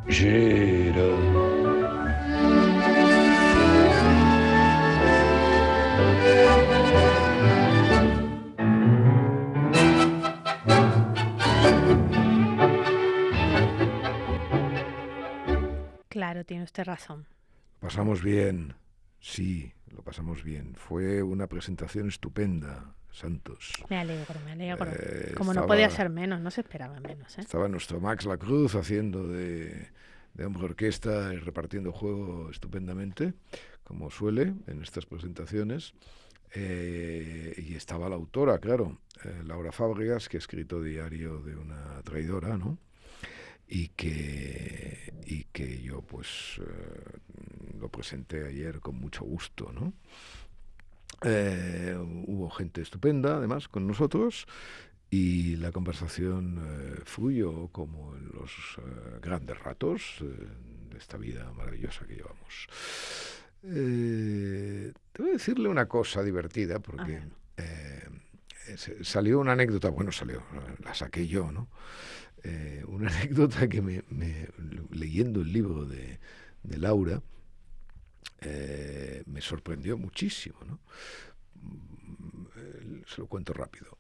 Gira. Claro, tiene usted razón. Pasamos bien, sí, lo pasamos bien. Fue una presentación estupenda, Santos. Me alegro, me alegro. Como no Estaba- podía ser menos, no se esperaba menos, ¿eh? Estaba nuestro Max Lacruz haciendo de hombre orquesta y repartiendo juego estupendamente, como suele en estas presentaciones. Y estaba la autora, claro, Laura Fábregas, que ha escrito Diario de una traidora, ¿no? Y que yo pues lo presenté ayer con mucho gusto, ¿no? Hubo gente estupenda además con nosotros y la conversación fluyó como en los grandes ratos de esta vida maravillosa que llevamos. Te voy a decirle una cosa divertida porque salió una anécdota, bueno, salió, la saqué yo, ¿no? Una anécdota que leyendo el libro de Laura me sorprendió muchísimo, ¿no? Se lo cuento rápido.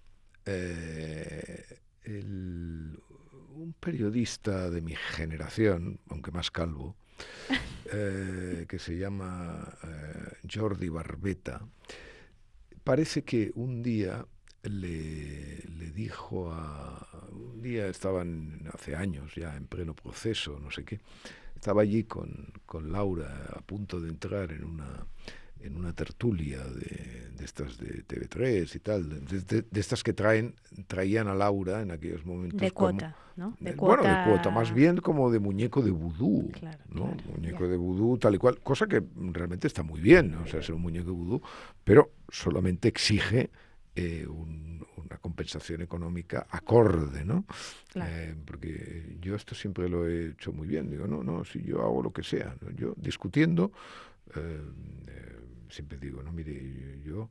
Un periodista de mi generación, aunque más calvo, que se llama Jordi Barbeta, parece que un día le dijo un día estaban hace años ya en pleno proceso, no sé qué, estaba allí con Laura a punto de entrar en una tertulia de estas de TV3 y tal, de estas que traían a Laura en aquellos momentos. De cuota, ¿no? De cuota, más bien como de muñeco de vudú, claro, ¿no? Claro, Muñeco ya. de vudú, tal y cual, cosa que realmente está muy bien, ¿no? O sea, ser un muñeco de vudú, pero solamente exige una compensación económica acorde, ¿no? Claro. Porque yo esto siempre lo he hecho muy bien. Digo, no, si yo hago lo que sea, ¿no? Yo discutiendo, siempre digo, no, mire, yo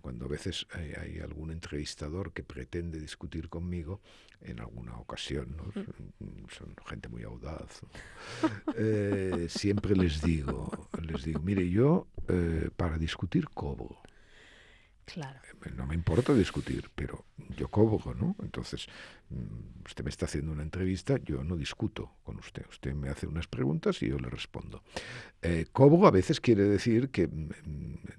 cuando a veces hay algún entrevistador que pretende discutir conmigo, en alguna ocasión, ¿no? Son gente muy audaz, ¿no? Siempre les digo, mire, yo para discutir cobro. Claro. No me importa discutir, pero yo cobro, ¿no? Entonces, usted me está haciendo una entrevista, yo no discuto con usted. Usted me hace unas preguntas y yo le respondo. Cobro a veces quiere decir que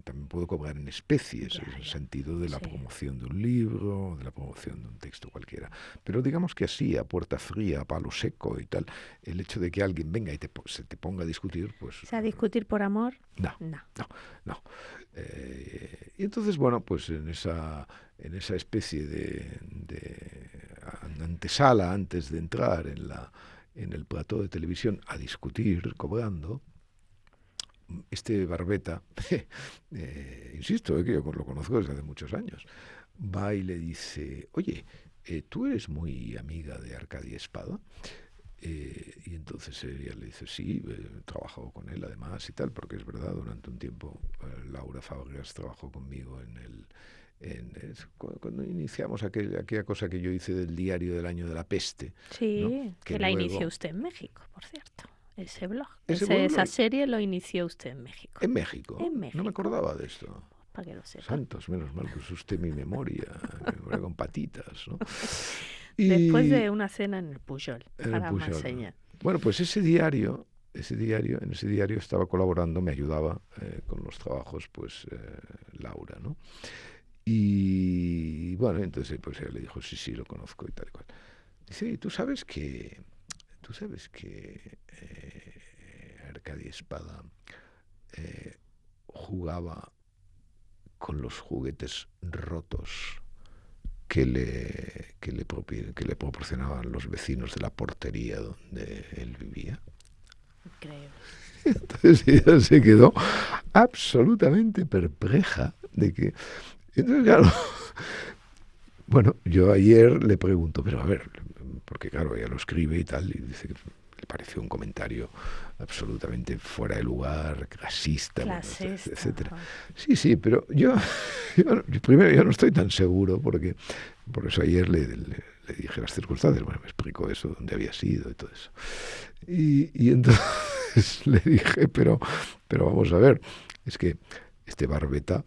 también puedo cobrar en especies, en el sentido de la promoción de un libro, de la promoción de un texto cualquiera. Pero digamos que así, a puerta fría, a palo seco y tal, el hecho de que alguien venga y se te ponga a discutir, pues... O sea, discutir por amor, No. Y entonces, bueno, pues en esa especie de antesala antes de entrar en el plató de televisión a discutir, cobrando, este Barbeta, insisto, que yo lo conozco desde hace muchos años, va y le dice, oye, ¿tú eres muy amiga de Arcadio Espada? Y entonces ella le dice, sí, he trabajado con él además y tal, porque es verdad, durante un tiempo Laura Fábregas trabajó conmigo cuando iniciamos aquella cosa que yo hice del diario del año de la peste. Sí, ¿no? que la inició usted en México, por cierto. Ese blog. Blog Esa serie lo inició usted en México. ¿En México? En México. No me acordaba de esto. Para que lo sepa. Santos, menos mal que es usted mi memoria con patitas, ¿no? Después de una cena en el Pujol, para más enseñar. Bueno, pues en ese diario estaba colaborando, me ayudaba con los trabajos, pues Laura, ¿no? Y bueno, entonces pues ella le dijo, sí, lo conozco y tal y cual. Dice, ¿tú sabes que Arcadio Espada jugaba con los juguetes rotos que le proporcionaban los vecinos de la portería donde él vivía? Increíble. Entonces ella se quedó absolutamente perpleja de que... Entonces, claro, bueno, yo ayer le pregunto, pero a ver, porque claro, ella lo escribe y tal, y dice que me pareció un comentario absolutamente fuera de lugar, clasista, bueno, etcétera. Sí, pero primero yo no estoy tan seguro, porque por eso ayer le dije las circunstancias, bueno, me explicó eso, dónde había sido y todo eso. Y entonces le dije, pero vamos a ver, es que este Barbeta,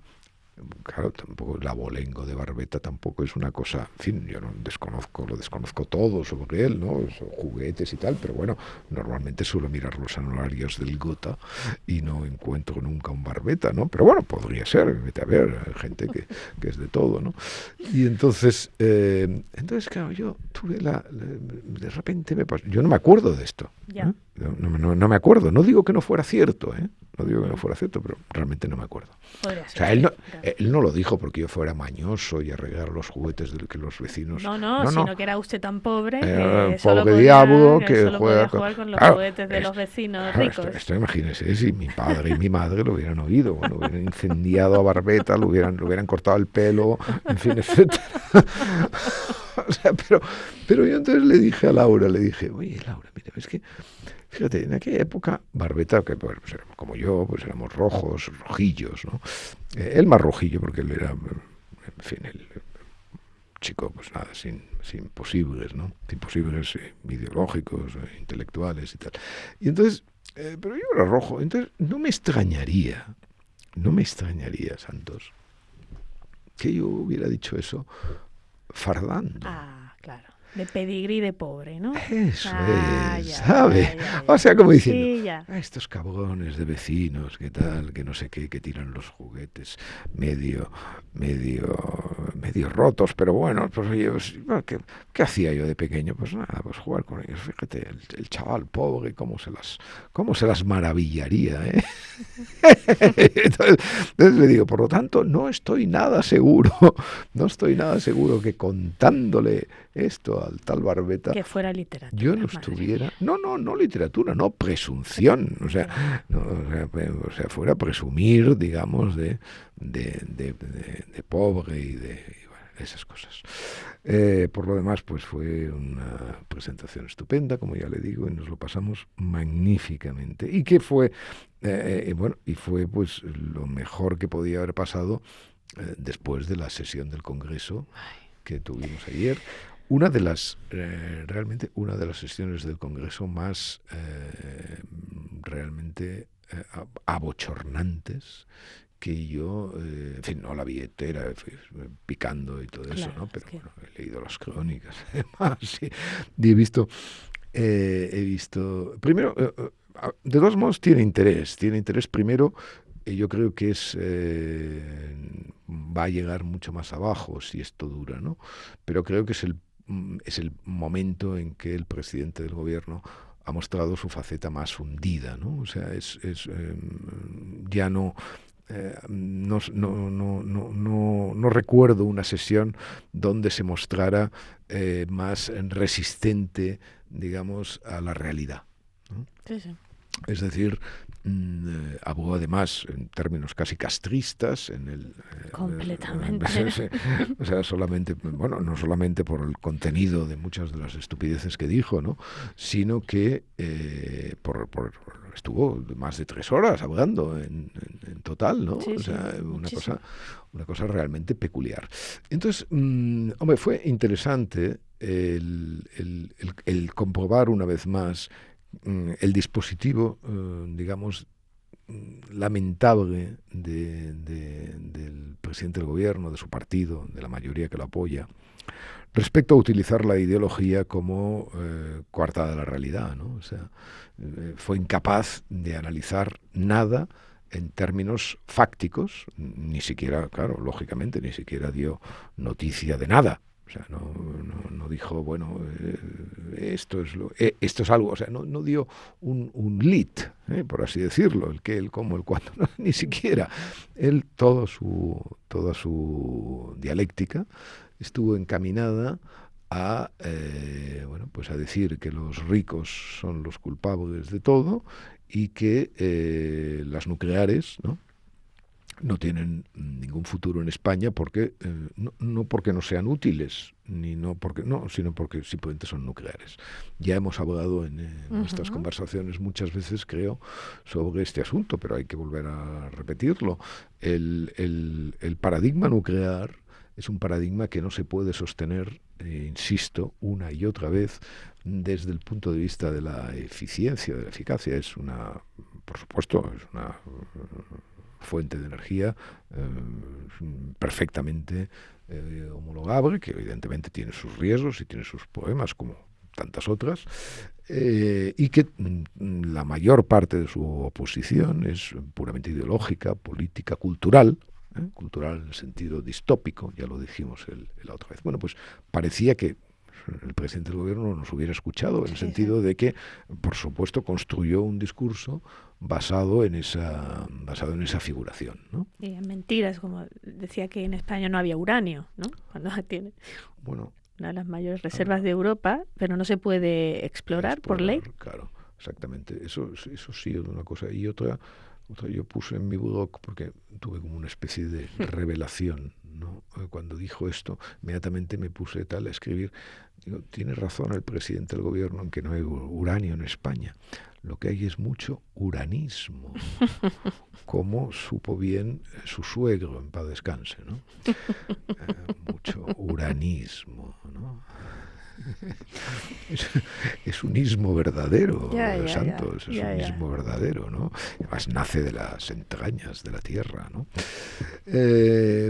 claro, tampoco el abolengo de Barbeta tampoco es una cosa, en fin, yo lo desconozco todo sobre él, ¿no? Son juguetes y tal, pero bueno, normalmente suelo mirar los anuarios del Gotha y no encuentro nunca un Barbeta, ¿no? Pero bueno, podría ser, vete a ver, hay gente que es de todo, ¿no? Y entonces claro, yo tuve de repente me pasó, yo no me acuerdo de esto, ¿eh? No me acuerdo, no digo que no fuera cierto, no digo que no fuera cierto, pero realmente no me acuerdo. O sea, él no lo dijo porque yo fuera mañoso y arreglar los juguetes de que los vecinos... No, sino que era usted tan pobre que solo podía jugar con los juguetes de los vecinos ricos. Esto imagínese, si mi padre y mi madre lo hubieran oído, lo hubieran incendiado a Barbeta, lo hubieran cortado el pelo, en fin, etcétera. O sea, pero yo entonces le dije a Laura, oye, Laura, mira, es que fíjate, en aquella época, Barbeta, que pues, como yo, pues éramos rojillos, ¿no? Él más rojillo, porque él era, en fin, el chico, pues nada, sin posibles, ¿no? Sin posibles ideológicos, intelectuales y tal. Y entonces, pero yo era rojo, entonces no me extrañaría, Santos, que yo hubiera dicho eso fardando. Claro. De pedigrí de pobre, ¿no? Eso ¿sabe? O sea, como diciendo, estos cabrones de vecinos, que tal, que no sé qué, que tiran los juguetes medio rotos, pero bueno, pues oye, ¿qué hacía yo de pequeño? Pues nada, pues jugar con ellos. Fíjate, el chaval pobre, cómo se las maravillaría, ¿eh? Entonces le digo, por lo tanto, no estoy nada seguro que contándole esto al tal Barbeta, que fuera literatura, yo no estuviera, no literatura, no presunción, o sea, fuera presumir, digamos, de pobre y de esas cosas. Por lo demás, pues fue una presentación estupenda, como ya le digo, y nos lo pasamos magníficamente. Y que fue, fue pues lo mejor que podía haber pasado después de la sesión del Congreso que tuvimos ayer. Realmente una de las sesiones del Congreso más realmente abochornantes que yo, en fin, no la vi entera, picando y todo eso, ¿no? Pero bueno, he leído las crónicas, además, sí, y he visto, primero, de todos modos tiene interés primero. Yo creo que va a llegar mucho más abajo si esto dura, ¿no? Pero creo que es el momento en que el presidente del gobierno ha mostrado su faceta más hundida, ¿no? O sea, ya no recuerdo una sesión donde se mostrara más resistente, digamos, a la realidad, ¿no? Sí. Es decir, abogó además en términos casi castristas completamente. O sea, no solamente por el contenido de muchas de las estupideces que dijo, ¿no? Sino que estuvo más de 3 horas hablando en total, ¿no? Sí, o sea, muchísimo. una cosa realmente peculiar. Entonces, hombre, fue interesante el comprobar una vez más el dispositivo, digamos, lamentable del presidente del gobierno, de su partido, de la mayoría que lo apoya, respecto a utilizar la ideología como coartada de la realidad, ¿no? O sea, fue incapaz de analizar nada en términos fácticos, ni siquiera, claro, lógicamente, ni siquiera dio noticia de nada. O sea, no dijo, bueno, esto es algo, o sea, no dio un lead, por así decirlo, el qué, el cómo, el cuándo, no, ni siquiera. Él, toda su dialéctica estuvo encaminada a, pues a decir que los ricos son los culpables de todo y que las nucleares, ¿no?, no tienen ningún futuro en España porque no porque no sean útiles, sino porque simplemente son nucleares. Ya hemos hablado en nuestras conversaciones muchas veces, creo, sobre este asunto, pero hay que volver a repetirlo. El paradigma nuclear es un paradigma que no se puede sostener, insisto, una y otra vez, desde el punto de vista de la eficiencia, de la eficacia. Por supuesto, es una fuente de energía perfectamente homologable, que evidentemente tiene sus riesgos y tiene sus problemas, como tantas otras, y que la mayor parte de su oposición es puramente ideológica, política, cultural, cultural en el sentido distópico, ya lo dijimos la otra vez. Bueno, pues parecía que el presidente del gobierno nos hubiera escuchado, en el sentido de que, por supuesto, construyó un discurso basado en esa figuración, ¿no? Y en mentiras, como decía que en España no había uranio, ¿no? Cuando tiene una de las mayores reservas de Europa, pero no se puede explorar por ley. Claro, exactamente. Eso sí es una cosa. Y otra yo puse en mi blog, porque tuve como una especie de revelación, ¿no? Cuando dijo esto, inmediatamente me puse a escribir. Digo, tiene razón el presidente del gobierno en que no hay uranio en España. Lo que hay es mucho uranismo, como supo bien su suegro, en paz descanse, ¿no? Mucho uranismo, ¿no? Es un ismo verdadero, Santos, es un ismo verdadero, ¿no? Además nace de las entrañas de la tierra, ¿no?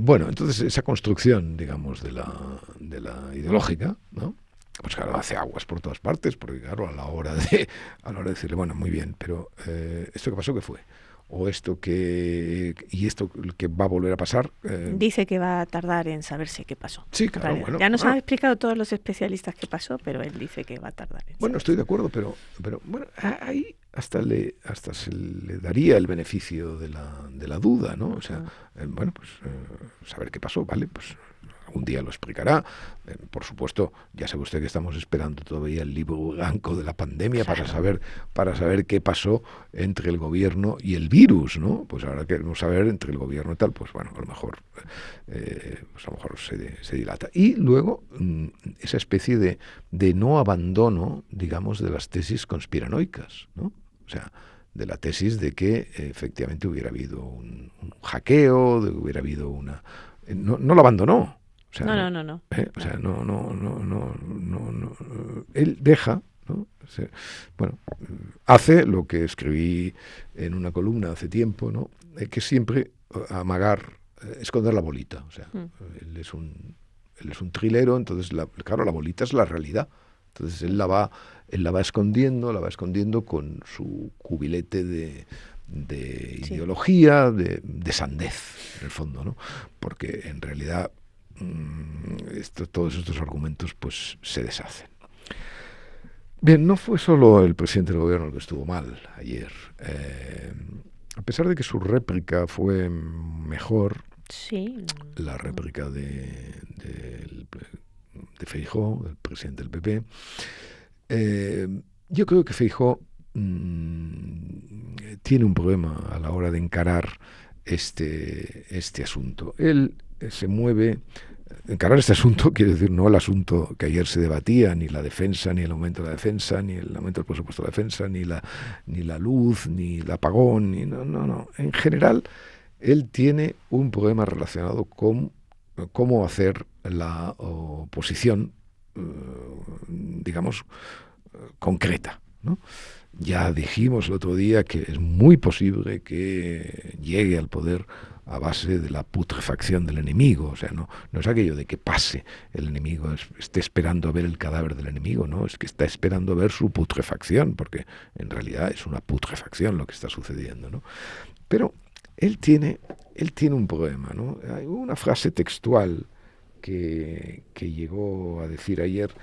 Bueno, entonces esa construcción, digamos, de la ideológica, ¿no? Pues claro, hace aguas por todas partes, porque claro, a la hora de decirle, bueno, muy bien, pero ¿esto que pasó qué fue? O esto que va a volver a pasar. Dice que va a tardar en saberse qué pasó. Sí, claro. Bueno, ya nos han explicado todos los especialistas qué pasó, pero él dice que va a tardar en saberse. Estoy de acuerdo, pero bueno, ahí hasta se le daría el beneficio de la duda, ¿no? O sea, saber qué pasó, ¿vale? Pues algún día lo explicará. Por supuesto, ya sabe usted que estamos esperando todavía el libro blanco de la pandemia, claro, para saber qué pasó entre el gobierno y el virus, ¿no? Pues ahora queremos saber entre el gobierno y tal, pues bueno, a lo mejor se dilata. Y luego esa especie de no abandono, digamos, de las tesis conspiranoicas, ¿no? O sea, de la tesis de que efectivamente hubiera habido un hackeo, de que hubiera habido una... No lo abandonó. O sea, no. O sea, no. Él deja, ¿no? Hace lo que escribí en una columna hace tiempo, ¿no? Que siempre esconder la bolita. O sea, él es un trilero, entonces, claro, la bolita es la realidad. Entonces él la va escondiendo con su cubilete de ideología, de sandez, en el fondo, ¿no? Porque en realidad todos estos argumentos pues se deshacen. Bien, no fue solo el presidente del gobierno el que estuvo mal ayer. A pesar de que su réplica fue mejor, la réplica de Feijóo, el presidente del PP, yo creo que Feijóo tiene un problema a la hora de encarar este asunto. Él se mueve. Encarar este asunto quiere decir no el asunto que ayer se debatía, ni la defensa, ni el aumento de la defensa, ni el aumento del presupuesto de la defensa, ni la luz, ni el apagón, no. En general, él tiene un problema relacionado con cómo hacer la oposición, digamos, concreta, ¿no? Ya dijimos el otro día que es muy posible que llegue al poder a base de la putrefacción del enemigo. O sea, no es aquello de que pase el enemigo, esté esperando a ver el cadáver del enemigo, no, es que está esperando a ver su putrefacción, porque en realidad es una putrefacción lo que está sucediendo, ¿no? Pero él tiene un problema, ¿no? Hay una frase textual que llegó a decir ayer: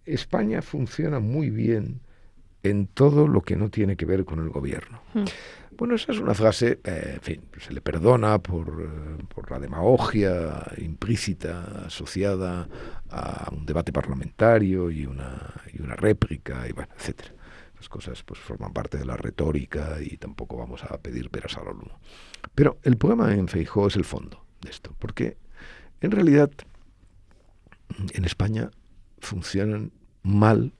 España funciona muy bien en todo lo que no tiene que ver con el gobierno. Bueno, esa es una frase, en fin, se le perdona por la demagogia implícita asociada a un debate parlamentario y una réplica, y bueno, etcétera. Las cosas pues forman parte de la retórica y tampoco vamos a pedir peras al olmo. Pero el problema en Feijóo es el fondo de esto, porque en realidad en España funcionan mal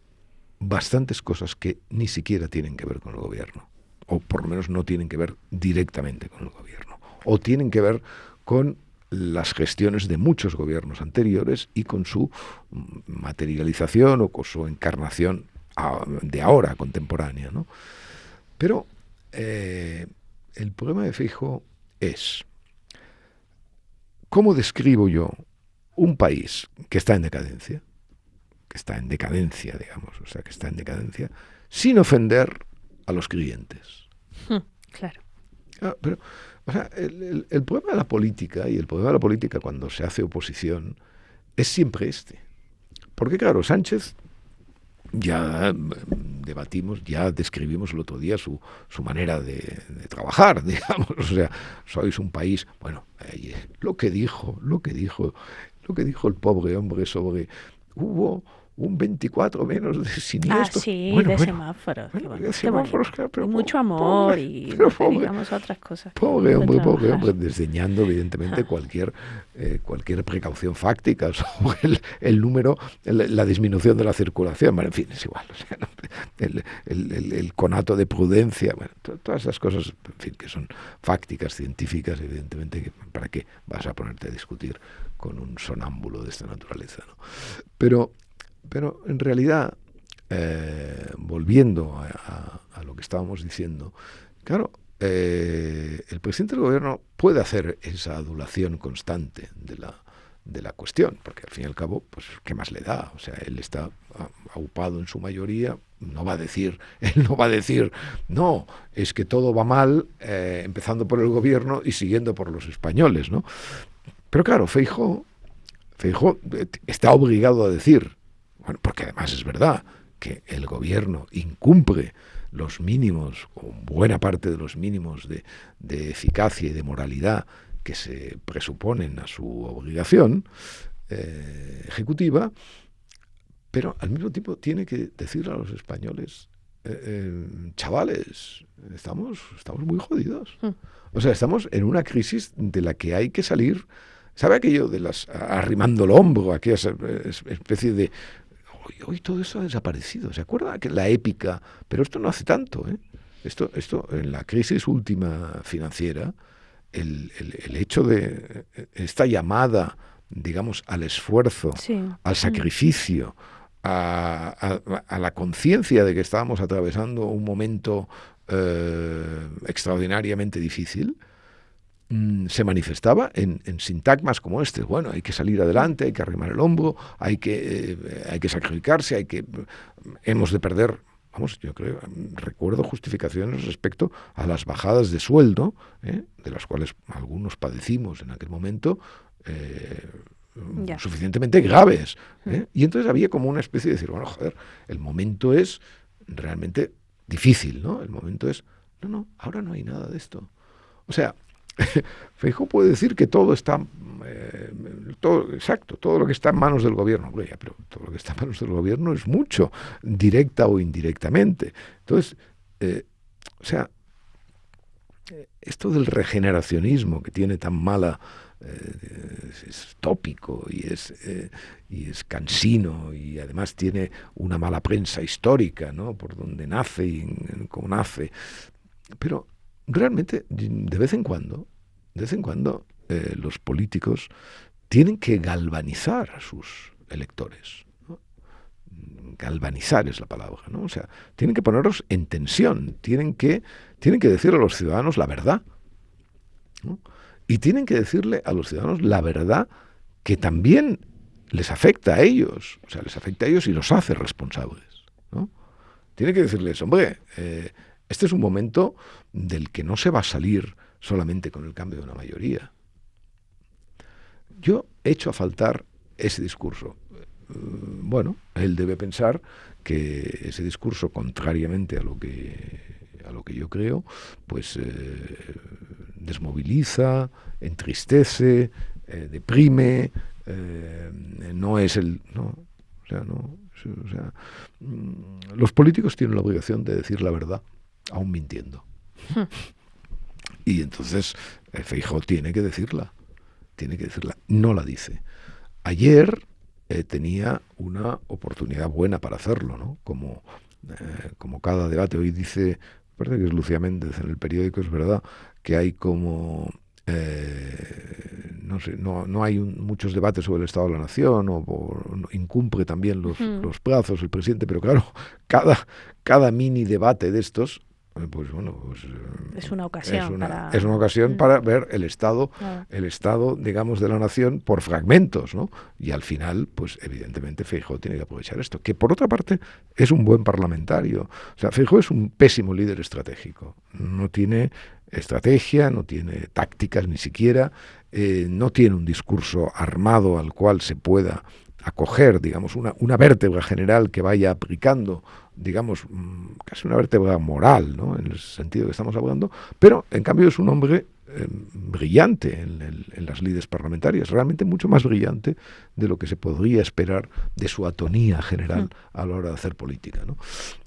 bastantes cosas que ni siquiera tienen que ver con el gobierno, o por lo menos no tienen que ver directamente con el gobierno, o tienen que ver con las gestiones de muchos gobiernos anteriores y con su materialización o con su encarnación de ahora, contemporánea, ¿no? Pero el problema de Feijóo es, ¿cómo describo yo un país que está en decadencia? Que está en decadencia, digamos, o sea, que está en decadencia, sin ofender a los clientes. Claro. Pero, o sea, el problema de la política, y el problema de la política cuando se hace oposición, es siempre este. Porque, claro, Sánchez, ya debatimos, ya describimos el otro día su manera de trabajar, digamos. O sea, sois un país, bueno, lo que dijo el pobre hombre sobre hubo un 24 menos de siniestros. Sí, bueno, semáforos. De semáforos, claro, pero mucho amor y digamos otras cosas. Pobre hombre, desdeñando evidentemente cualquier precaución fáctica sobre el número, la disminución de la circulación. Bueno, en fin, es igual. O sea, ¿no? el conato de prudencia, bueno, todas esas cosas, en fin, que son fácticas, científicas, evidentemente, ¿para qué vas a ponerte a discutir con un sonámbulo de esta naturaleza, ¿no? Pero en realidad, volviendo a lo que estábamos diciendo, claro, el presidente del gobierno puede hacer esa adulación constante de la cuestión, porque al fin y al cabo, pues, ¿qué más le da? O sea, él está aupado en su mayoría, él no va a decir, no, es que todo va mal, empezando por el gobierno y siguiendo por los españoles, ¿no? Pero claro, Feijóo está obligado a decir, bueno, porque además es verdad que el gobierno incumple los mínimos, o buena parte de los mínimos de eficacia y de moralidad que se presuponen a su obligación ejecutiva, pero al mismo tiempo tiene que decirle a los españoles, chavales, estamos muy jodidos. O sea, estamos en una crisis de la que hay que salir. ¿Sabe aquello de arrimando el hombro, aquella especie de... Hoy todo eso ha desaparecido. ¿Se acuerda que la épica? Pero esto no hace tanto, ¿eh? Esto en la crisis última financiera, el hecho de esta llamada, digamos, al esfuerzo, al sacrificio, a la conciencia de que estábamos atravesando un momento extraordinariamente difícil, se manifestaba en sintagmas como este. Bueno, hay que salir adelante, hay que arrimar el hombro, hay que sacrificarse, hemos de perder. Vamos, yo recuerdo justificaciones respecto a las bajadas de sueldo, de las cuales algunos padecimos en aquel momento, suficientemente graves. Y entonces había como una especie de decir, bueno, joder, el momento es realmente difícil, ¿no? El momento es, no, ahora no hay nada de esto. O sea, Feijóo puede decir que todo está, todo lo que está en manos del gobierno. Pero todo lo que está en manos del gobierno es mucho, directa o indirectamente. Entonces, o sea, esto del regeneracionismo que tiene tan mala, es tópico y es cansino, y además tiene una mala prensa histórica, ¿no? Por donde nace y cómo nace. Pero realmente, de vez en cuando, los políticos tienen que galvanizar a sus electores, ¿no? Galvanizar es la palabra, ¿no? O sea, tienen que ponerlos en tensión, tienen que decirle a los ciudadanos la verdad, ¿no? Y tienen que decirle a los ciudadanos la verdad que también les afecta a ellos, o sea, les afecta a ellos y los hace responsables, ¿no? Tienen que decirles, hombre, este es un momento del que no se va a salir solamente con el cambio de una mayoría. Yo he hecho a faltar ese discurso. Bueno, él debe pensar que ese discurso, contrariamente a lo que yo creo, pues desmoviliza, entristece, deprime, no es el... No, o sea, no, O sea, los políticos tienen la obligación de decir la verdad, aún mintiendo. Y entonces Feijóo tiene que decirla, no la dice. Ayer tenía una oportunidad buena para hacerlo, ¿no? Como cada debate. Hoy dice, parece que es Lucía Méndez en El Periódico, es verdad, que hay como... no hay muchos debates sobre el Estado de la Nación, incumple también los plazos el presidente, pero claro, cada mini debate de estos, pues bueno, es una ocasión para ver el estado, digamos, de la nación por fragmentos, ¿no? Y al final, pues evidentemente Feijóo tiene que aprovechar esto, que por otra parte es un buen parlamentario. O sea, Feijóo es un pésimo líder estratégico, no tiene estrategia, no tiene tácticas ni siquiera, no tiene un discurso armado al cual se pueda acoger, digamos, una vértebra general que vaya aplicando, digamos, casi una vértebra moral, ¿no? En el sentido que estamos hablando, pero en cambio es un hombre brillante en las lides parlamentarias, realmente mucho más brillante de lo que se podría esperar de su atonía general a la hora de hacer política, ¿no?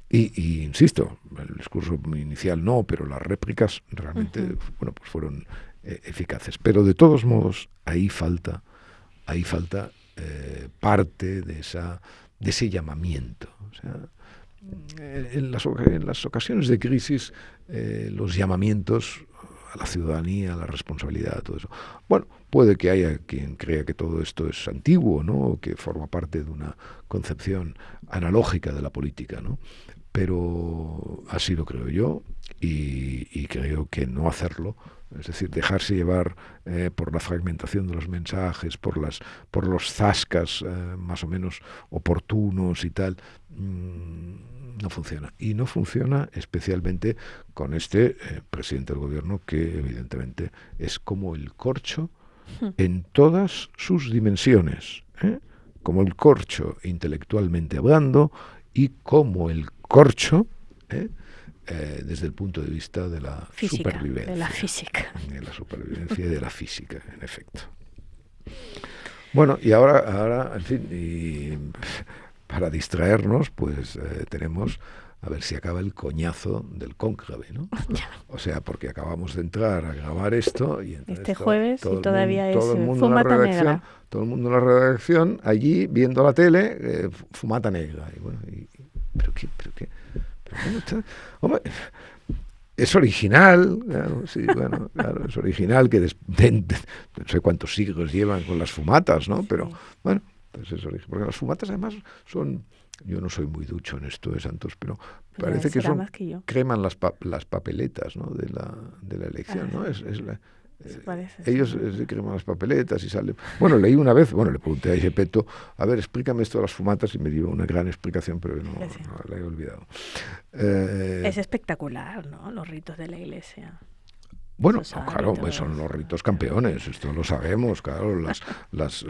Y insisto, el discurso inicial no, pero las réplicas realmente bueno, pues fueron eficaces. Pero de todos modos, ahí falta parte de ese llamamiento. O sea, en las ocasiones de crisis, los llamamientos a la ciudadanía, a la responsabilidad, todo eso. Bueno, puede que haya quien crea que todo esto es antiguo, ¿no? O que forma parte de una concepción analógica de la política, ¿no? Pero así lo creo yo, y creo que no hacerlo, es decir, dejarse llevar por la fragmentación de los mensajes, por los zascas más o menos oportunos y tal, no funciona. Y no funciona especialmente con este presidente del gobierno, que evidentemente es como el corcho en todas sus dimensiones, como el corcho intelectualmente hablando y como el corcho desde el punto de vista de la supervivencia. De la física. De la supervivencia y de la física, en efecto. Bueno, y ahora en fin, y para distraernos, pues tenemos a ver si acaba el coñazo del cónclave, ¿no? O sea, porque acabamos de entrar a grabar esto y este jueves y todavía es fumata negra. Todo el mundo en la redacción allí viendo la tele, fumata negra. Y bueno, ¿pero qué? ¿Pero cómo está? Hombre, es original, claro, sí, bueno, claro, es original que no sé cuántos siglos llevan con las fumatas, ¿no? Pero bueno, pues es original, porque las fumatas además son... Yo no soy muy ducho en esto de Santos, pero parece que son creman las papeletas, ¿no? de la elección, ¿no? Ellos creman las papeletas y salen. Bueno, leí una vez, le pregunté a Gepetto, a ver, explícame esto de las fumatas, y me dio una gran explicación, pero no la he olvidado. Es espectacular, ¿no? Los ritos de la Iglesia. Bueno, claro, son los ritos campeones, esto lo sabemos, claro, las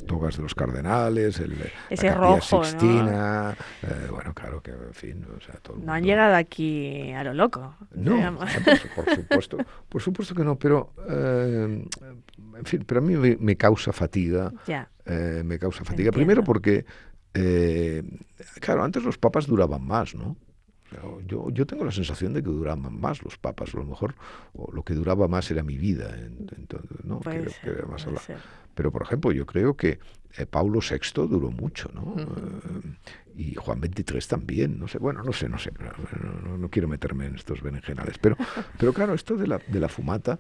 togas de los cardenales, ese la rojo, Sixtina, ¿no? Bueno, claro que, en fin, o sea, todo el mundo... No han llegado aquí a lo loco. No, por supuesto que no, pero, en fin, pero a mí me causa fatiga. Me causa fatiga, primero porque, claro, antes los papas duraban más, ¿no? Yo tengo la sensación de que duraban más los papas, a lo mejor lo que duraba más era mi vida, ¿no? Pero por ejemplo, yo creo que Paulo VI duró mucho, ¿no? Y Juan XXIII también, no sé, no quiero meterme en estos berenjenales, pero claro, esto de la fumata,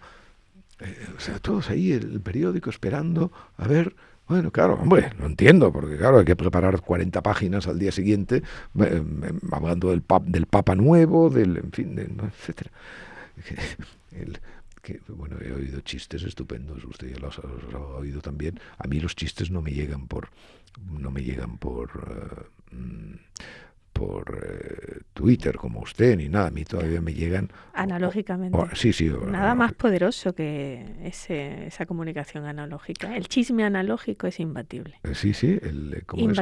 o sea, todos ahí, el periódico esperando a ver. Bueno, claro, hombre, lo entiendo, porque claro, hay que preparar 40 páginas al día siguiente, hablando del Papa nuevo, en fin, etcétera. Bueno, he oído chistes estupendos, usted ya los ha oído también. A mí los chistes no me llegan por Twitter como usted ni nada, a mí todavía me llegan analógicamente. Nada más poderoso que esa comunicación analógica. El chisme analógico es imbatible.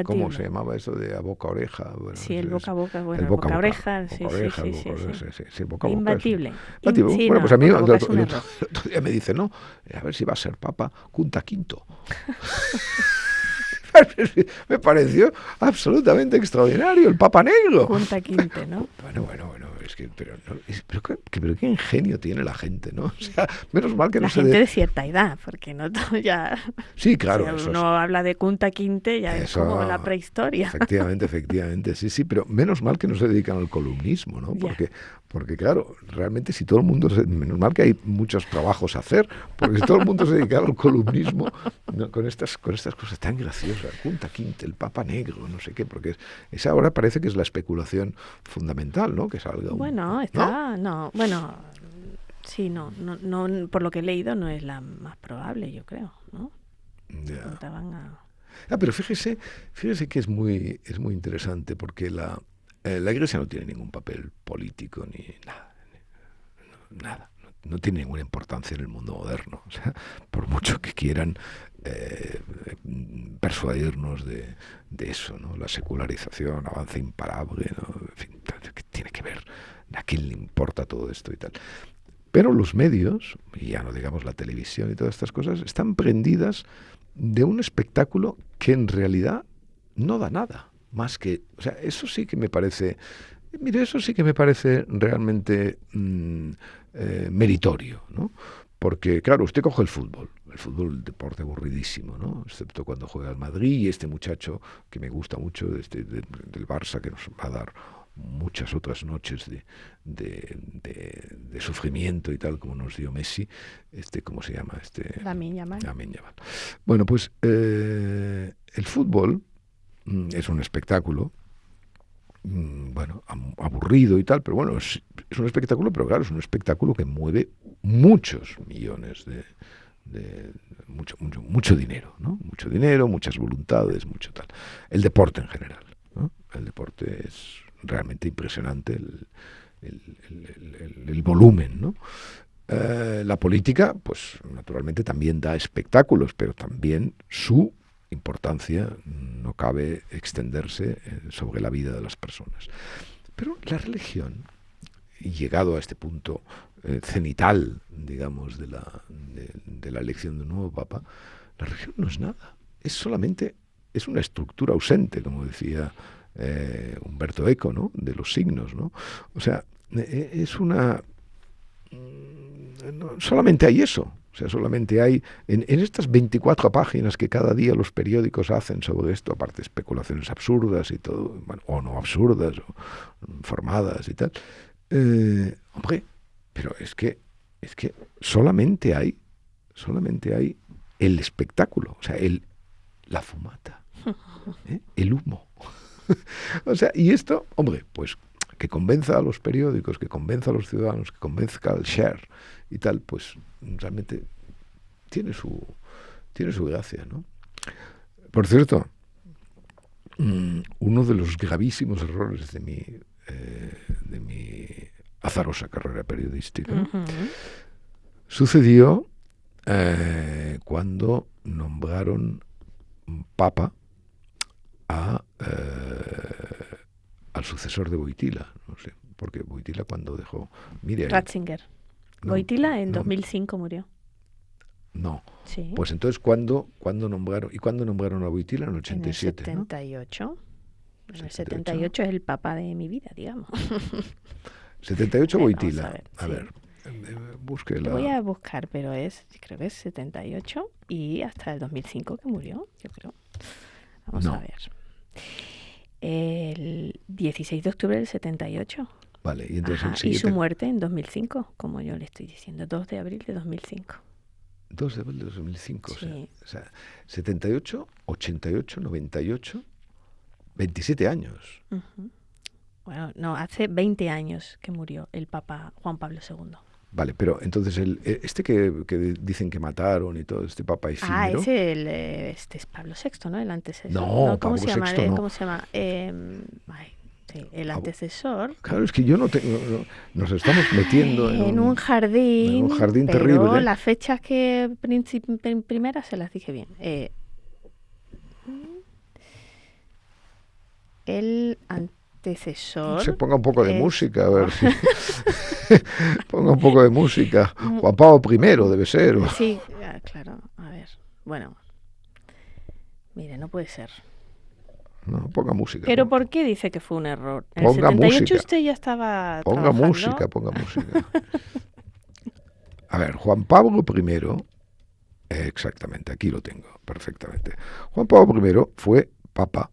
¿Cómo se llamaba eso de a boca a oreja? Bueno, sí, el boca a boca, el boca a oreja, sí. Boca a boca, imbatible. Bueno, pues a mí el otro día me dice, no, a ver si va a ser Papa Kunta Quinto. Me pareció absolutamente extraordinario, el Papa Negro. Punta Quinte, ¿no? Bueno, es que, pero qué ingenio tiene la gente, ¿no? O sea, menos mal que no la se... gente de cierta edad, porque no todo ya... Sí, claro. Si uno habla de Punta Quinte, ya es como la prehistoria. Efectivamente, sí, pero menos mal que no se dedican al columnismo, ¿no? Porque claro, realmente si todo el mundo... Menos mal que hay muchos trabajos a hacer, porque si todo el mundo se dedicara al columnismo, ¿no? con estas cosas tan graciosas, Punta Quinte, el Papa Negro, no sé qué, porque esa ahora parece que es la especulación fundamental, ¿no? Que salga bueno, sí, no, por lo que he leído no es la más probable, yo creo, ¿no? Yeah. Pero fíjese que es muy interesante, porque la Iglesia no tiene ningún papel político ni nada. No tiene ninguna importancia en el mundo moderno. O sea, por mucho que quieran persuadirnos de eso, ¿no? La secularización, avance imparable, ¿no? En fin, ¿qué tiene que ver? ¿A quién le importa todo esto y tal? Pero los medios, y ya no digamos la televisión y todas estas cosas, están prendidas de un espectáculo que en realidad no da nada, más que... O sea, eso sí que me parece realmente meritorio, ¿no? Porque, claro, usted coge el fútbol, el deporte aburridísimo, ¿no? Excepto cuando juega el Madrid y este muchacho que me gusta mucho, del Barça, que nos va a dar muchas otras noches de sufrimiento y tal, como nos dio Messi, ¿cómo se llama? Lamine Yamal. Bueno, pues el fútbol es un espectáculo, bueno, aburrido y tal, pero bueno, es un espectáculo, pero claro, es un espectáculo que mueve muchos millones mucho dinero, ¿no? Mucho dinero, muchas voluntades, mucho tal. El deporte en general, ¿no? El deporte es realmente impresionante, el volumen, ¿no? La política, pues naturalmente también da espectáculos, pero también su importancia no cabe extenderse sobre la vida de las personas. Pero la religión, llegado a este punto cenital, digamos, de la elección de un nuevo papa, la religión no es nada, es una estructura ausente, como decía Umberto Eco, ¿no? De los signos, ¿no? O sea, solamente hay eso. O sea, solamente hay, en estas 24 páginas que cada día los periódicos hacen sobre esto, aparte de especulaciones absurdas y todo, bueno, o no absurdas, o formadas y tal, hombre, pero es que solamente hay el espectáculo, o sea, la fumata, el humo. O sea, y esto, hombre, pues que convenza a los periódicos, que convenza a los ciudadanos, que convenzca al share y tal, pues realmente tiene su gracia, ¿no? Por cierto, uno de los gravísimos errores de mi azarosa carrera periodística, ¿no? Sucedió cuando nombraron papa al sucesor de Wojtyla, no sé, porque Wojtyla cuando dejó... Ratzinger. Wojtyla en 2005 murió. No. Sí. Pues entonces, ¿cuándo nombraron? ¿Y cuándo nombraron a Wojtyla? En el 87, en el 78. ¿No? En el 78 es el papa de mi vida, digamos. 78 Wojtyla. A ver, búsquela. Voy a buscar, pero creo que es 78 y hasta el 2005 que murió, yo creo. Vamos a ver. El 16 de octubre del 78. Vale, y entonces y su muerte en 2005, como yo le estoy diciendo, 2 de abril de 2005. 2 de abril de 2005, sí. O sea, 78, 88, 98, 27 años. Uh-huh. Bueno, no, hace 20 años que murió el Papa Juan Pablo II. Vale, pero entonces que dicen que mataron y todo, este Papa efímero... este es Pablo VI, ¿no? El antecesor. No, ¿Cómo se llama? VI, no. ¿Cómo se llama? Sí, el antecesor. Claro, es que yo no tengo... Nos estamos metiendo en un jardín. En un jardín pero terrible. Las fechas que primeras se las dije bien. El antecesor. Se ponga un poco de música, a ver si... Ponga un poco de música. Juan Pablo I debe ser. Sí, claro. A ver. Bueno. Mire, no puede ser. No, ponga música. ¿Pero por qué dice que fue un error? En Ponga el 78 música. usted ya estaba Ponga trabajando. música, ponga música. A ver, Juan Pablo I, exactamente, aquí lo tengo, perfectamente. Juan Pablo I fue papa.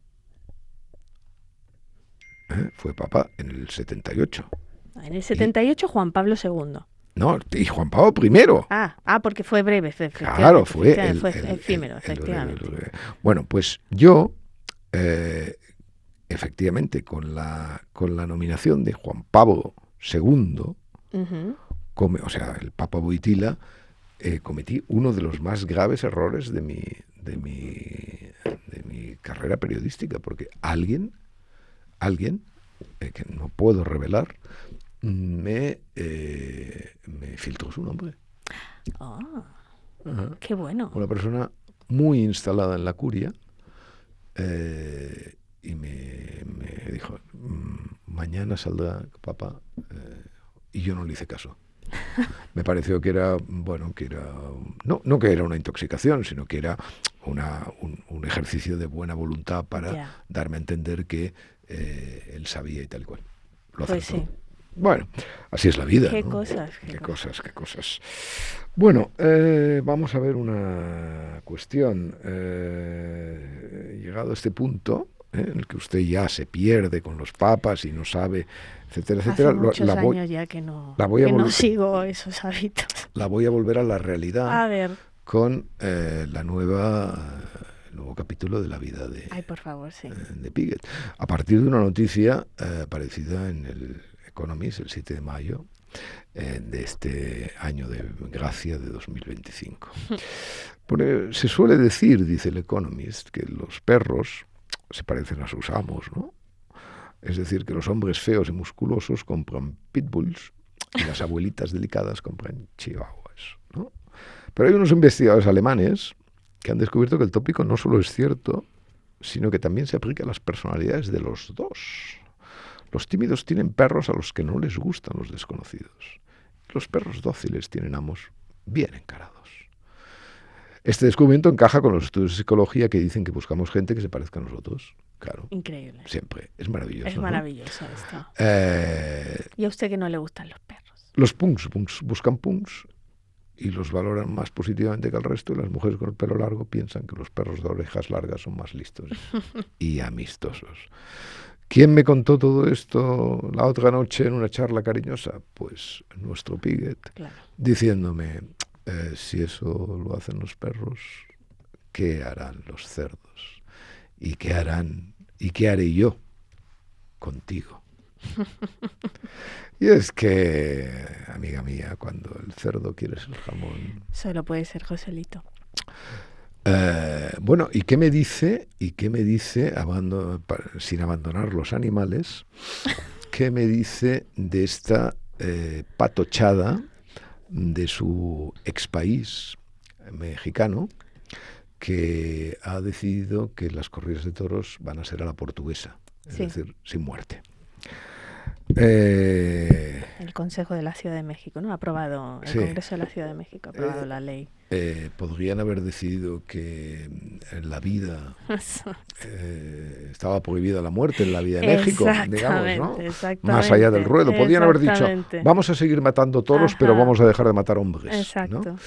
Fue papa en el 78. En el 78 Juan Pablo II. No, y Juan Pablo I. Porque fue breve, Claro, fue efímero, efectivamente. Bueno, pues yo, efectivamente, con la nominación de Juan Pablo II, o sea, el Papa Wojtyła, cometí uno de los más graves errores de mi carrera periodística, porque alguien que no puedo revelar, me filtró su nombre. Qué bueno. Una persona muy instalada en la curia, y me dijo, mañana saldrá papá, y yo no le hice caso. Me pareció que era, no que era una intoxicación, sino que era un ejercicio de buena voluntad para darme a entender que él sabía y tal y cual. Lo acertó. Pues sí. Bueno, así es la vida. Qué ¿no? cosas. Qué cosas. Bueno, vamos a ver una cuestión. Llegado a este punto, en el que usted ya se pierde con los papas y no sabe, etcétera, etcétera. Hace muchos años ya que no sigo esos hábitos. La voy a volver a la realidad. A ver. Con el nuevo capítulo de la vida de, por favor, sí. De Piquet. A partir de una noticia aparecida en el Economist el 7 de mayo de este año de gracia de 2025. Porque se suele decir, dice el Economist, que los perros se parecen a sus amos, ¿no? Es decir, que los hombres feos y musculosos compran pitbulls y las abuelitas delicadas compran chihuahuas, ¿no? Pero hay unos investigadores alemanes que han descubierto que el tópico no solo es cierto, sino que también se aplica a las personalidades de los dos. Los tímidos tienen perros a los que no les gustan los desconocidos. Los perros dóciles tienen amos bien encarados. Este descubrimiento encaja con los estudios de psicología que dicen que buscamos gente que se parezca a nosotros. Claro. Increíble. Siempre. Es maravilloso. Es maravilloso, ¿no? Esto. ¿Y a usted que no le gustan los perros? Los punks buscan punks y los valoran más positivamente que al resto, y las mujeres con el pelo largo piensan que los perros de orejas largas son más listos y amistosos. ¿Quién me contó todo esto la otra noche en una charla cariñosa? Pues nuestro Piquet, claro. Diciéndome, si eso lo hacen los perros, ¿qué harán los cerdos? ¿Y qué haré yo contigo? Y es que, amiga mía, cuando el cerdo quiere ser jamón... Solo puede ser Joselito. Bueno, ¿y qué me dice, sin abandonar los animales, qué me dice de esta patochada de su expaís mexicano, que ha decidido que las corridas de toros van a ser a la portuguesa, es decir, sin muerte? El Consejo de la Ciudad de México, ¿no? Ha aprobado, el Congreso de la Ciudad de México ha aprobado la ley. Podrían haber decidido que la vida estaba prohibida la muerte en la vida de México, digamos, ¿no? Más allá del ruedo. Podrían haber dicho, vamos a seguir matando toros, pero vamos a dejar de matar hombres. Exacto. ¿no?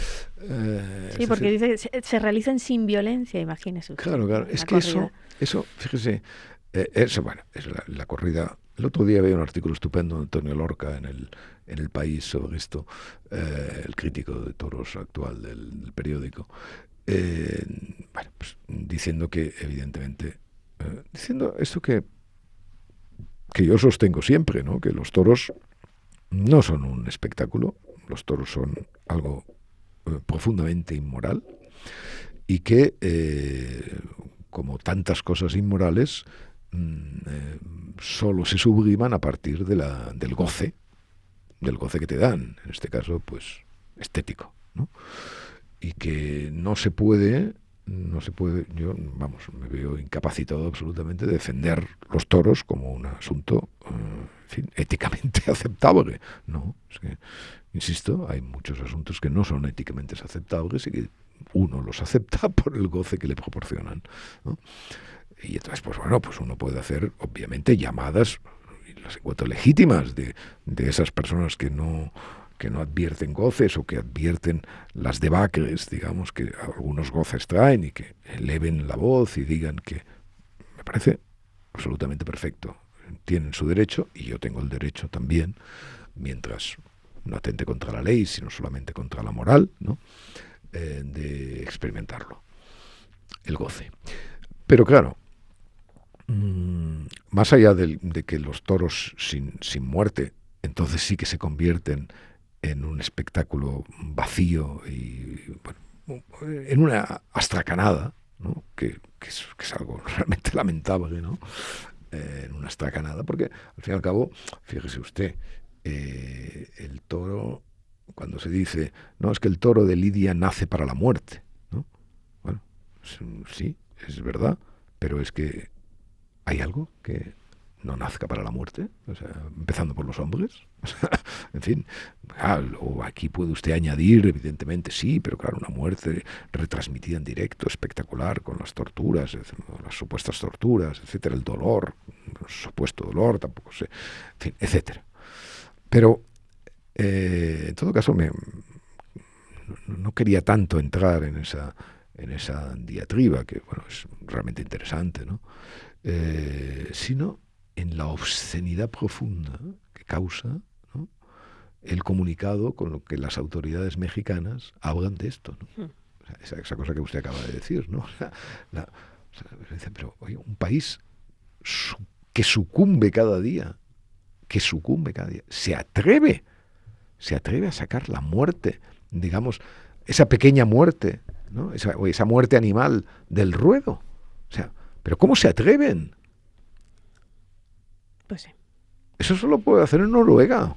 Sí, porque dice se realizan sin violencia, imagínese usted. Claro. Es que eso, fíjese, es la corrida. El otro día había un artículo estupendo de Antonio Lorca en el País sobre esto, el crítico de toros actual del periódico, pues, diciendo que, evidentemente, diciendo esto que yo sostengo siempre, ¿no? Que los toros no son un espectáculo, los toros son algo profundamente inmoral, y que, como tantas cosas inmorales, solo se subliman a partir del goce que te dan, en este caso, pues, estético, ¿no? Y que no se puede, yo, me veo incapacitado absolutamente de defender los toros como un asunto, en fin, éticamente aceptable. No, es que, insisto, hay muchos asuntos que no son éticamente aceptables y que uno los acepta por el goce que le proporcionan, ¿no? Y entonces, pues bueno, pues uno puede hacer, obviamente, llamadas, y las encuentro legítimas, de esas personas que no advierten goces o que advierten las debacles, digamos, que algunos goces traen y que eleven la voz y digan que me parece absolutamente perfecto. Tienen su derecho y yo tengo el derecho también, mientras no atente contra la ley, sino solamente contra la moral, ¿no? De experimentarlo, el goce. Pero claro, más allá de que los toros sin muerte, entonces sí que se convierten en un espectáculo vacío y bueno, en una astracanada, ¿no? que es algo realmente lamentable, ¿no? En una astracanada, porque al fin y al cabo, fíjese usted, el toro, cuando se dice, no, es que el toro de Lidia nace para la muerte, ¿no? Bueno, sí, es verdad, pero es que hay algo que no nazca para la muerte, o sea, empezando por los hombres. En fin, o aquí puede usted añadir, evidentemente, sí, pero claro, una muerte retransmitida en directo, espectacular, con las torturas, las supuestas torturas, etcétera, el dolor, el supuesto dolor, tampoco sé, en fin, etcétera. Pero, en todo caso, no quería tanto entrar en esa diatriba, que bueno, es realmente interesante, ¿no? Sino en la obscenidad profunda que causa, ¿no?, el comunicado con lo que las autoridades mexicanas hablan de esto, ¿no? O sea, esa cosa que usted acaba de decir, ¿no? Pero oye, un país que sucumbe cada día, se atreve a sacar la muerte, digamos, esa pequeña muerte, ¿no? Esa muerte animal del ruedo. O sea, ¿pero cómo se atreven? Pues sí. Eso solo puede hacer en Noruega,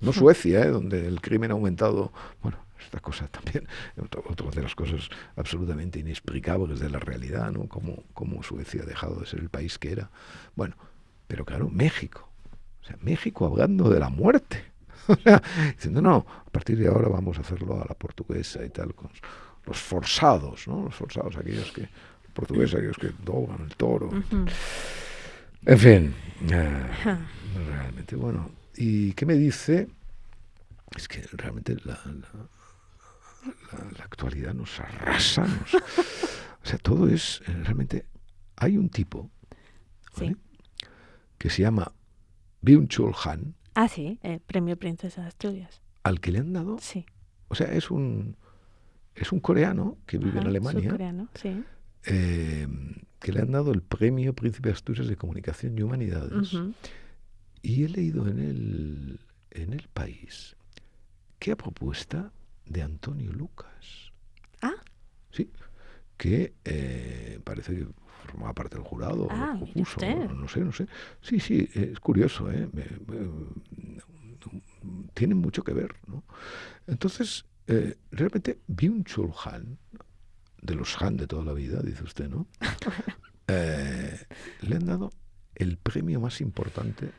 no Suecia, donde el crimen ha aumentado. Bueno, esta cosa también, otra de las cosas absolutamente inexplicables de la realidad, ¿no? Cómo Suecia ha dejado de ser el país que era. Bueno, pero claro, México. O sea, México hablando de la muerte. O sea, diciendo, no, a partir de ahora vamos a hacerlo a la portuguesa y tal, con los forzados, ¿no? Los forzados, aquellos portugueses, aquellos que doblan el toro. En fin, realmente, bueno. ¿Y qué me dice? Es que realmente la actualidad nos arrasa. O sea, todo es, realmente, hay un tipo, ¿vale?, sí, que se llama Byung-Chul Han. Ah, sí, el premio Princesa de Asturias. Al que le han dado, sí, o sea, es un coreano que vive en Alemania. Surcoreano, sí. Que le han dado el premio Príncipe de Asturias de Comunicación y Humanidades. Y he leído en el País que a propuesta de Antonio Lucas. Ah. Sí, que parece que formaba parte del jurado, lo propuso, no sé. Sí, es curioso, tiene mucho que ver, ¿no? Entonces, realmente Byung-Chul Han, de los Han de toda la vida, dice usted, ¿no? Le han dado el premio más importante,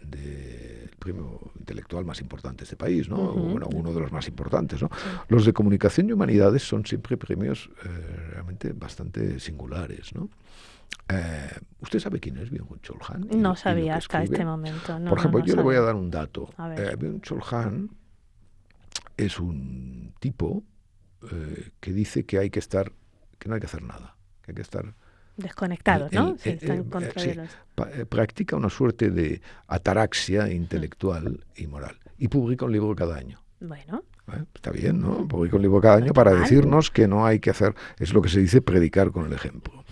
el premio intelectual más importante de este país, ¿no? Bueno, uno de los más importantes, ¿no? Sí. Los de Comunicación y Humanidades son siempre premios realmente bastante singulares, ¿no? ¿Usted sabe quién es Byung-Chul Han? No sabía hasta este momento. Por ejemplo, yo le voy a dar un dato. Byung-Chul Han es un tipo que dice que no hay que hacer nada, que hay que estar desconectados, ¿no? Sí, está en contra de los... Practica una suerte de ataraxia intelectual y moral. Y publica un libro cada año. Bueno. Está bien, ¿no? Publica un libro cada año para decirnos que no hay que hacer, es lo que se dice, predicar con el ejemplo.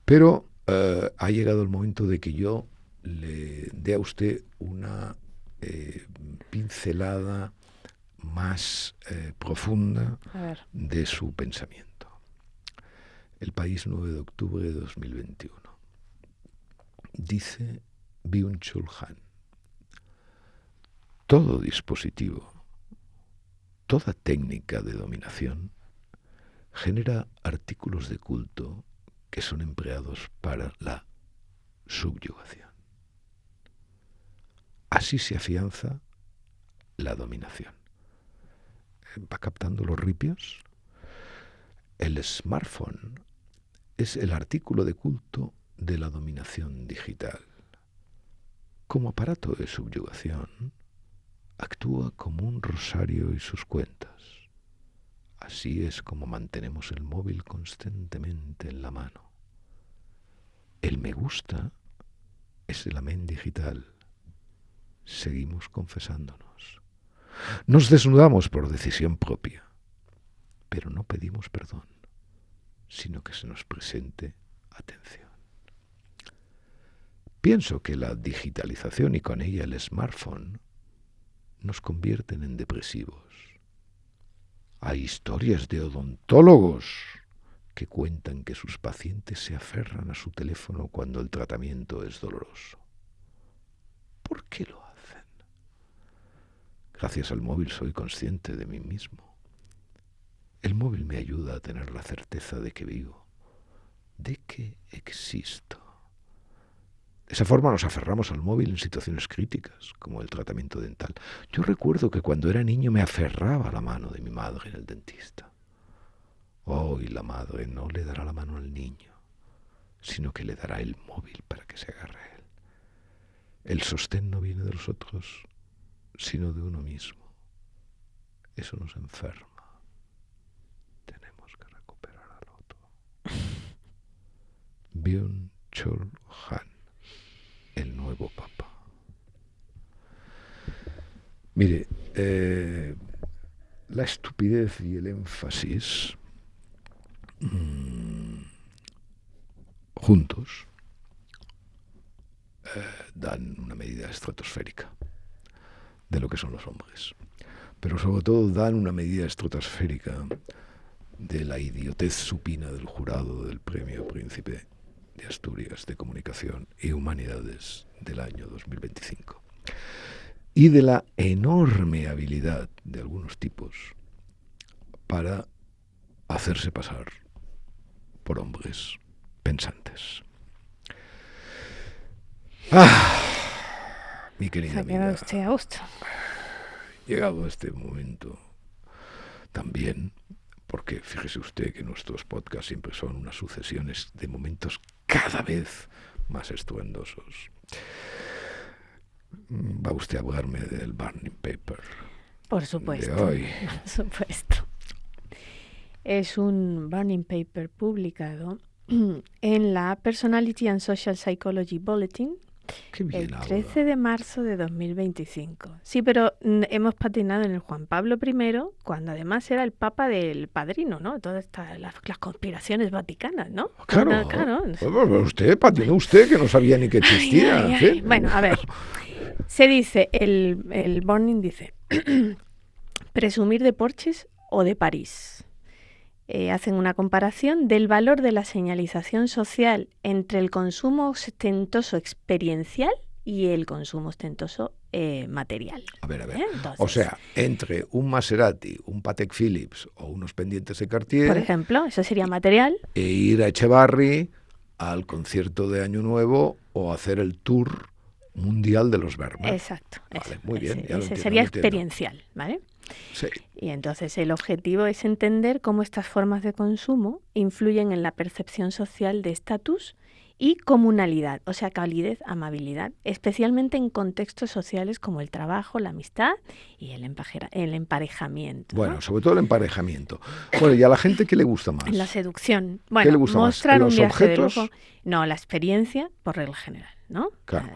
Pero ha llegado el momento de que yo le dé a usted una pincelada más profunda de su pensamiento. El País, 9 de octubre de 2021. Dice Byung-Chul Han: todo dispositivo, toda técnica de dominación genera artículos de culto que son empleados para la subyugación. Así se afianza la dominación. ¿Va captando los ripios? el smartphone es el artículo de culto de la dominación digital. Como aparato de subyugación, actúa como un rosario y sus cuentas. Así es como mantenemos el móvil constantemente en la mano. El me gusta es el amén digital. Seguimos confesándonos. Nos desnudamos por decisión propia, pero no pedimos perdón, sino que se nos presente atención. Pienso que la digitalización y con ella el smartphone nos convierten en depresivos. Hay historias de odontólogos que cuentan que sus pacientes se aferran a su teléfono cuando el tratamiento es doloroso. ¿Por qué lo hacen? Gracias al móvil soy consciente de mí mismo. El móvil me ayuda a tener la certeza de que vivo, de que existo. De esa forma nos aferramos al móvil en situaciones críticas, como el tratamiento dental. Yo recuerdo que cuando era niño me aferraba a la mano de mi madre en el dentista. Hoy la madre no le dará la mano al niño, sino que le dará el móvil para que se agarre a él. El sostén no viene de los otros, sino de uno mismo. Eso nos enferma. Tenemos que recuperar al otro. Byung-Chul Han, el nuevo Papa. Mire, la estupidez y el énfasis juntos dan una medida estratosférica de lo que son los hombres, pero sobre todo dan una medida estratosférica de la idiotez supina del jurado del Premio Príncipe de Asturias de Comunicación y Humanidades del año 2025 y de la enorme habilidad de algunos tipos para hacerse pasar por hombres pensantes. Mi querida amiga, quedado usted a gusto. Llegado a este momento también, porque fíjese usted que nuestros podcasts siempre son unas sucesiones de momentos cada vez más estruendosos. Va usted a hablarme del Burning Paper. Por supuesto. De hoy. Por supuesto. Es un Burning Paper publicado en la Personality and Social Psychology Bulletin el 13 de marzo de 2025. Sí, pero hemos patinado en el Juan Pablo I, cuando además era el Papa del Padrino, ¿no? Todas las conspiraciones vaticanas, ¿no? Claro. Claro. Usted patinó usted, que no sabía ni que existía. Ay. Bueno, a ver. Se dice, el Burning dice, presumir de Porches o de París. Hacen una comparación del valor de la señalización social entre el consumo ostentoso experiencial y el consumo ostentoso material. A ver. Entonces, o sea, entre un Maserati, un Patek Philippe o unos pendientes de Cartier... Por ejemplo, eso sería material. E ir a Echevarri al concierto de Año Nuevo o hacer el tour mundial de los Vermes. Exacto. Vale, muy bien. Ese sería experiencial, ¿vale? Sí. Y entonces el objetivo es entender cómo estas formas de consumo influyen en la percepción social de estatus y comunalidad, o sea, calidez, amabilidad, especialmente en contextos sociales como el trabajo, la amistad y el emparejamiento. Bueno, ¿no? Sobre todo el emparejamiento. Bueno, ¿y a la gente qué le gusta más? La seducción. Bueno, ¿qué le gusta mostrar más? un viaje objetos? de lujo. No, la experiencia por regla general, ¿no? Claro.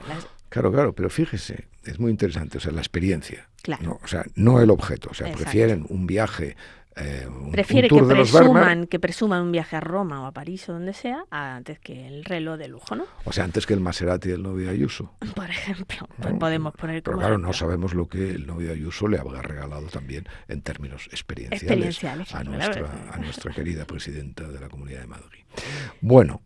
Claro, pero fíjese, es muy interesante, o sea, la experiencia, claro. ¿no? O sea, no el objeto, o sea, Exacto. Prefieren un viaje, Prefiere un tour que presuman un viaje a Roma o a París o donde sea, antes que el reloj de lujo, ¿no? O sea, antes que el Maserati del novio de Ayuso. Por ejemplo, pues ¿no? podemos poner como Pero claro, ejemplo. no sabemos lo que el novio de Ayuso le habrá regalado también en términos experienciales a nuestra querida presidenta de la Comunidad de Madrid. Bueno.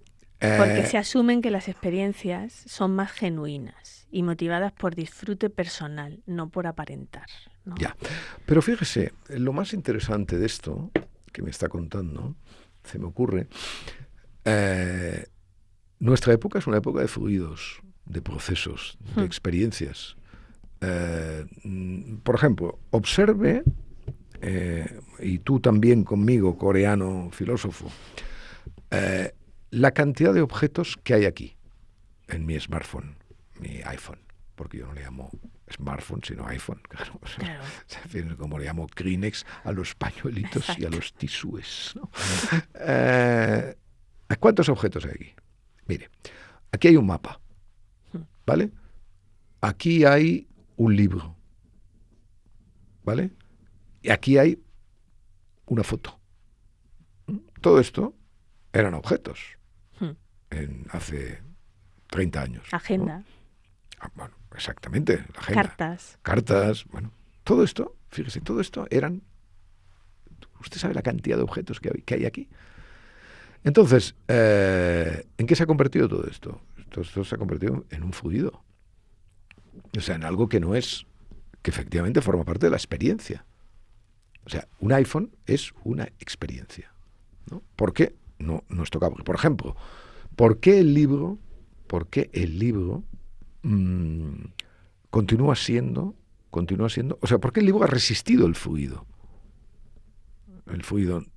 Porque se asumen que las experiencias son más genuinas y motivadas por disfrute personal, no por aparentar, ¿no? Ya, pero fíjese, lo más interesante de esto que me está contando, se me ocurre, nuestra época es una época de fluidos, de procesos, de experiencias. Por ejemplo, observe y tú también conmigo, coreano filósofo, la cantidad de objetos que hay aquí, en mi smartphone, mi iPhone, porque yo no le llamo smartphone, sino iPhone, claro. Claro. Como le llamo Kleenex a los pañuelitos. Exacto. Y a los tisúes, ¿no? ¿Cuántos objetos hay aquí? Mire, aquí hay un mapa, ¿vale? Aquí hay un libro, ¿vale? Y aquí hay una foto. Todo esto eran objetos hace 30 años. Agenda. ¿No? Bueno, exactamente, la agenda. Cartas, bueno. Todo esto, fíjese, todo esto eran... ¿Usted sabe la cantidad de objetos que hay aquí? Entonces, ¿en qué se ha convertido todo esto? Esto se ha convertido en un fluido. O sea, en algo que no es... que efectivamente forma parte de la experiencia. O sea, un iPhone es una experiencia, ¿no? ¿Por qué? No es tocable. Por ejemplo, ¿por qué el libro continúa siendo, o sea, ¿por qué el libro ha resistido el fluido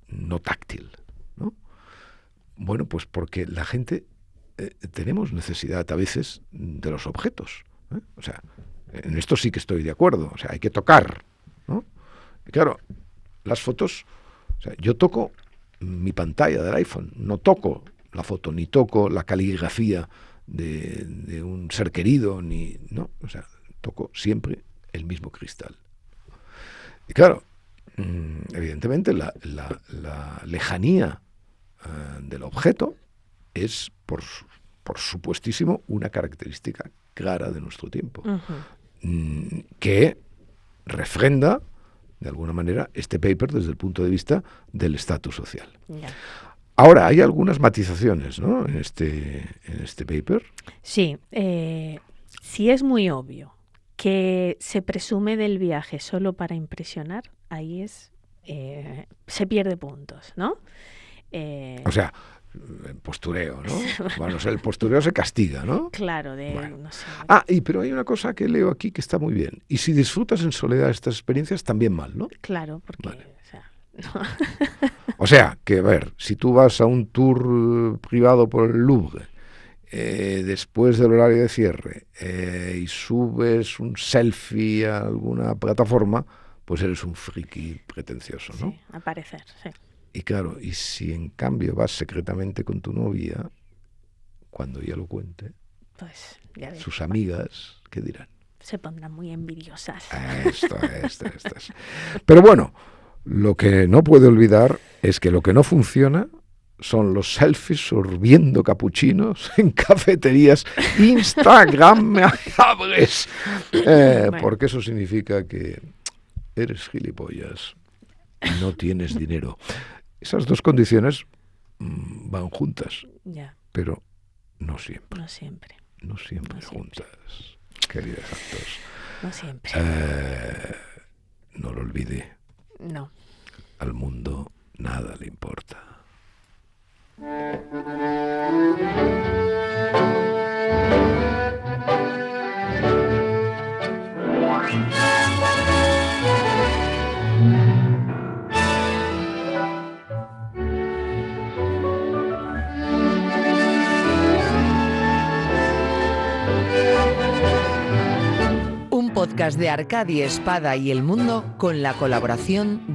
no táctil, ¿no? Bueno, pues porque la gente tenemos necesidad a veces de los objetos, ¿eh? O sea, en esto sí que estoy de acuerdo, o sea, hay que tocar, ¿no? Y claro, las fotos, o sea, yo toco mi pantalla del iPhone, no toco la foto, ni toco la caligrafía de un ser querido, no, o sea, toco siempre el mismo cristal. Y claro, evidentemente la lejanía del objeto es, por supuestísimo, una característica clara de nuestro tiempo, que refrenda, de alguna manera, este paper desde el punto de vista del estatus social. Yeah. Ahora, hay algunas matizaciones, ¿no?, en este paper. Sí, si es muy obvio que se presume del viaje solo para impresionar, ahí se pierde puntos, ¿no? O sea, postureo, ¿no? Bueno, o sea, el postureo se castiga, ¿no? Claro, bueno. No sé. Pero hay una cosa que leo aquí que está muy bien. Y si disfrutas en soledad estas experiencias, también mal, ¿no? Claro, porque... Vale. O sea, que a ver, si tú vas a un tour privado por el Louvre, después del horario de cierre, y subes un selfie a alguna plataforma, pues eres un friki pretencioso, ¿no? Sí, a parecer, sí. Y claro, y si en cambio vas secretamente con tu novia, cuando ella lo cuente, pues ya ves, sus amigas, ¿qué dirán? Se pondrán muy envidiosas. Esto es. Pero bueno, lo que no puede olvidar es que lo que no funciona son los selfies sorbiendo capuchinos en cafeterías instagramables. Bueno. Porque eso significa que eres gilipollas y no tienes dinero. Esas dos condiciones van juntas, ya. Pero no siempre. No siempre juntas, queridas actos. No siempre. No lo olvide. No. Al mundo nada le importa. Un podcast de Arcadia Espada y El Mundo con la colaboración de